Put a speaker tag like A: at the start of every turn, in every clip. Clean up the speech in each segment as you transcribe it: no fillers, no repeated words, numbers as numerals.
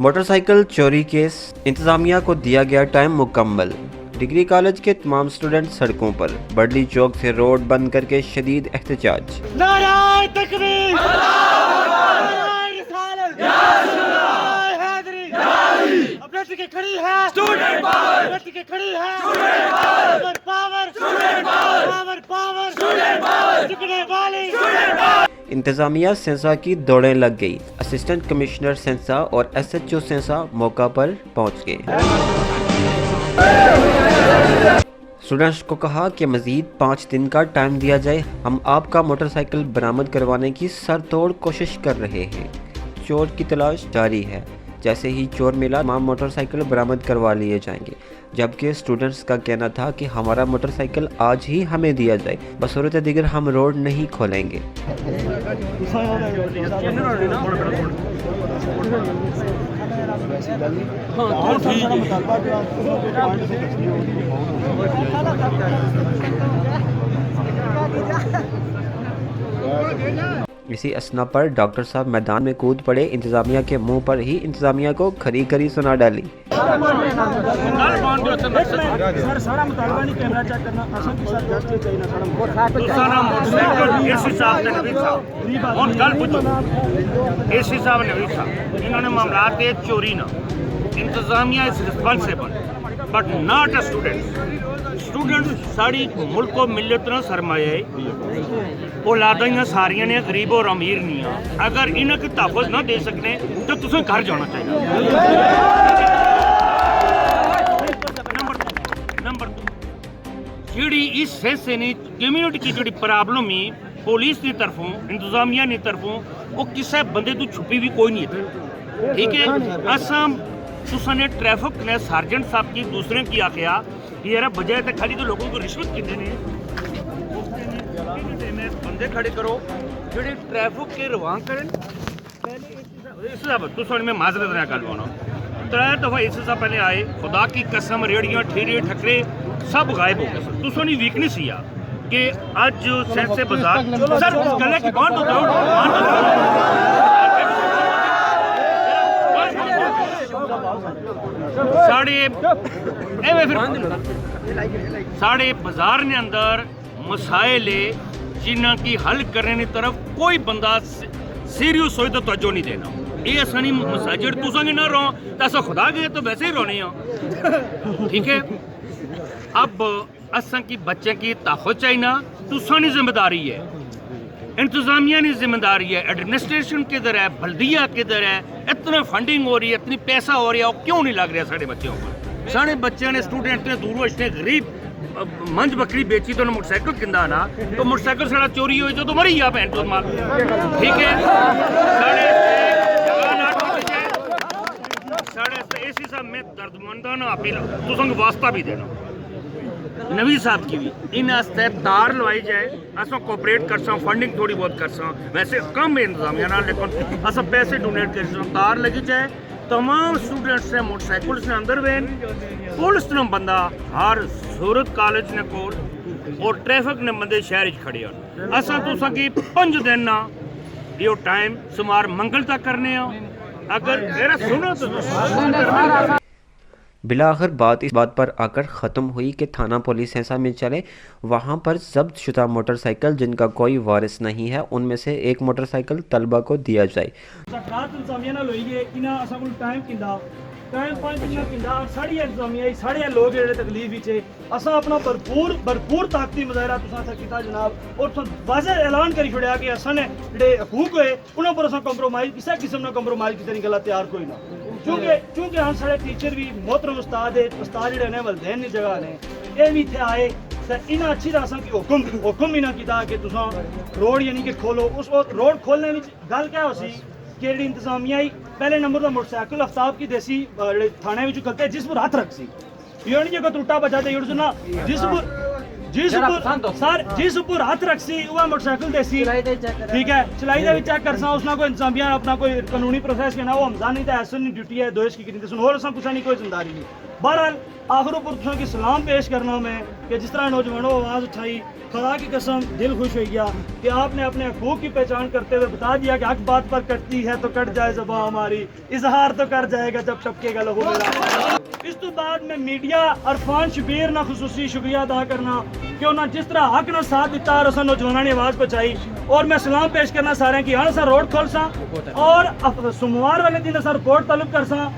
A: Motor cycle چوری case, انتظامیہ کو دیا گیا ٹائم مکمل۔ ڈگری کالج کے تمام اسٹوڈنٹ سڑکوں پر، بڑلی چوک سے روڈ بند کر کے شدید احتجاج۔
B: نعرہ تکبیر، نعرہ رسالت، حیدری، اپنے کے کھڑی ہے اسٹوڈنٹ پاور، اپنے کے کھڑی ہے student power, power, student power, power, power, student power, جھکنے والی اسٹوڈنٹ پاور۔
A: انتظامیہ سینسا کی دوڑیں لگ گئی، اسسٹنٹ کمشنر سینسا اور ایس ایچ او سینسا موقع پر پہنچ گئے۔ اسٹوڈنٹس کو کہا کہ مزید 5 دن کا ٹائم دیا جائے، ہم آپ کا موٹر سائیکل برآمد کروانے کی سر توڑ کوشش کر رہے ہیں، چور کی تلاش جاری ہے، جیسے ہی چور ملا تمام موٹر سائیکل برآمد کروا لیے جائیں گے، جبکہ اسٹوڈنٹس کا کہنا تھا کہ ہمارا موٹر سائیکل آج ہی ہمیں دیا جائے، بصورت دیگر ہم روڈ نہیں کھولیں گے۔ اسی اسنا پر ڈاکٹر صاحب میدان میں کود پڑے، انتظامیہ کے منہ پر ہی انتظامیہ کو کھری کھری سنا ڈالی۔
C: انہوں نے معاملات چوری نہ، انتظامیہ is responsible but not a student ساری ملک و ملت نہ سرمایہ اولادیاں ساریاں نے غریب اور امیر نہیں ہیں، اگر انہیں کی تحفظ نہ دے سکتے تو تسیں گھر جانا چاہیے۔ نمبر 2 جیڑی اس سینسے نے کمیونٹی کی جڑی پرابلم ہی پولیس کی طرفوں انتظامیہ کی طرفوں وہ کسے بندے تو چھپی بھی کوئی نہیں تھی، ٹھیک ہے۔ اسام تساں نے ٹریفک نے سارجنٹ صاحب کی دوسرے کی آخیا یہ بجائے تو خالی تو لوگوں کو رشوت کتنے نے بندے کھڑے کرو جڑے ٹریفک کے رواں کرن۔ پہلے میں معذرت نہ کر پانا 3 دفعہ اس سے پہلے آئے، خدا کی قسم ریڑیاں ٹھیرے ٹھکرے سب غائب ہو گئے۔ تسوں نے ویکنیس ہی کہ اج سینسے بازار سر گلے کی بانٹ ہوتا ساڑھے بازار نے اندر مسائل جنہ کی حل کرنے کی طرف کوئی بندہ سیریس ہوئی تو توجہ نہیں دینا۔ یہ اسانی مساجد تو سنگے نہ رہو تو ایسا خدا گئے تو ویسے ہی رونے ہیں، ٹھیک ہے۔ اب اساں کی بچے کی تحفظ چاہیے، تو سانی ذمہ داری ہے، انتظامیہ کی ذمہ داری ہے، ایڈمنسٹریشن کدھر ہے، بلدیہ کدھر ہے، اتنا فنڈنگ ہو رہی ہے، اتنی پیسہ ہو رہا ہے، وہ کیوں نہیں لگ رہا سارے بچوں پر؟ سارے بچے نے اسٹوڈنٹ نے دوروں اتنے غریب منج بکری بیچی تو موٹر سائیکل کندہ نا تو موٹر سائیکل سڑا چوری ہوئی تو مری یا پہن تو مال، ٹھیک ہے۔ ساڑھے اسی صاحب میں درد مندانہ اپیل تو سنگ واسطہ بھی دینا نوی صاحب کی بھی ان واسطے تار لوائی جائے، اساں کوپریٹ کر ساں، فنڈنگ تھوڑی بہت کر ساں، ویسے کم انتظامیہ نہ لیکن اساں پیسے ڈونیٹ کر ساں، تار لگی جائے، تمام اسٹوڈنٹس سے موٹر سائیکلس نے اندر وین، پولیس نے بندہ ہر صورت کالج نے کول اور ٹریفک نے بندے شہر کھڑے ہیں۔ اساں تو ساں کی 5 دن نہ یہ ٹائم سمار منگل تک کرنے ہیں، اگر میرا سنو تو
A: بلاخر بات اس بات پر آ کر ختم ہوئی کہ تھانہ پولیس سینسا میں چلے، وہاں پر ضبط شدہ موٹر سائیکل جن کا کوئی وارث نہیں ہے ان میں سے ایک موٹر سائیکل طلبہ کو دیا جائے۔
B: ٹائم 5 دن کندا ساڑی انتظامیہ ساڑے لوگ جڑے تکلیف وچ اساں اپنا بھرپور طاقتی مظاہرہ تساں سے کیتا جناب، اور واضح اعلان کری چھڑیا کہ اساں نے جڑے حقوق ہوئے انہاں پر اساں کمپرومائز کسی قسم نہ کمپرومائز کیتے نہیں گلا تیار کوئی نہ، کیونکہ ہم سارے ٹیچر بھی محترم استاد جڑے نے والدین دی جگہ نے اے بھی تھے آئے انہاں اچھی طرح اساں کی حکم بھی نہ کیتا کہ تساں روڈ یعنی کہ کھولو۔ اس وقت روڈ کھولنے وچ گل کیا ہو سی کہ جڑی انتظامیہ پہلے نمبر کا موٹر سائیکل آفتاب کی دیسی تھانے میں کرتے جس پر ہاتھ رکھ سی یہ نہیں کہ ٹوٹا بچا دے نا جس اوپر سر جس اوپر ہاتھ رکھسی وہ موٹرسائیکل دیسی ٹھیک ہے چلائی دے بھی چیک کرسا اس نہ کوئی انتظامیہ اپنا کوئی قانونی پروسیس کے نہ وہ ہمزانی تے ایسا نہیں ڈیوٹی ہے دوش کی کرنی سن اور اساں کچھ نہیں کوئی ذمہ داری نہیں بہرحال آخر اوپر تساں کی سلام پیش کرنا میں کہ جس طرح نوجوانوں آواز اٹھائی خدا کی قسم دل خوش ہو گیا کہ آپ نے اپنے حقوق کی پہچان کرتے ہوئے بتا دیا کہ حق بات پر کٹتی ہے تو کٹ جائے زباں ہماری اظہار تو کر جائے گا جب شبکے کا لہو میرا اس تو بعد میں میڈیا عرفان شبیر نہ خصوصی شکریہ ادا کرنا کہ انہوں نے جس طرح حق نہ ساتھ دیتا اور اساں نوجوانوں نے آواز پہنچائی اور میں سلام پیش کرنا سارے کی ہاں سا روڈ کھول سا اور سوموار والے دن سا رپورٹ طلب کر سا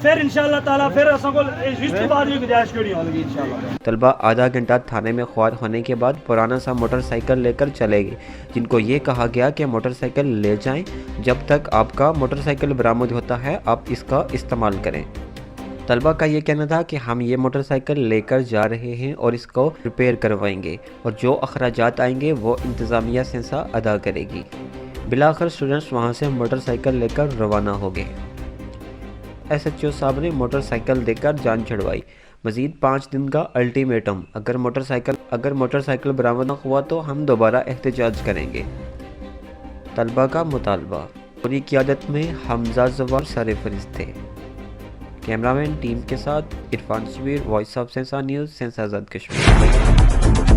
B: پھر انشاءاللہ تعالی پھر اساں کو اس کے بعد بھی گزارش کری ہوگی انشاءاللہ
A: طلبہ آدھا گھنٹہ تھانے میں خوار ہونے کے بعد پرانا سا موٹر سائیکل لے کر چلے گئے جن کو یہ کہا گیا کہ موٹر سائیکل لے جائیں جب تک آپ کا موٹر سائیکل برآمد ہوتا ہے آپ اس کا استعمال کریں طلبہ کا یہ کہنا تھا کہ ہم یہ موٹر سائیکل لے کر جا رہے ہیں اور اس کو ریپیئر کروائیں گے اور جو اخراجات آئیں گے وہ انتظامیہ سنسا ادا کرے گی بلاخر اسٹوڈنٹس وہاں سے موٹر سائیکل لے کر روانہ ہو گئے ایس ایچ او صاحب نے موٹر سائیکل دے کر جان چھڑوائی مزید 5 دن کا الٹیمیٹم اگر موٹر سائیکل برآمد نہ ہوا تو ہم دوبارہ احتجاج کریں گے طلبہ کا مطالبہ پوری قیادت میں حمزہ زوار سر فہرست تھے کیمرامین ٹیم کے ساتھ Irfan Shabbir voice of Sensa news Sensa Azad Kashmir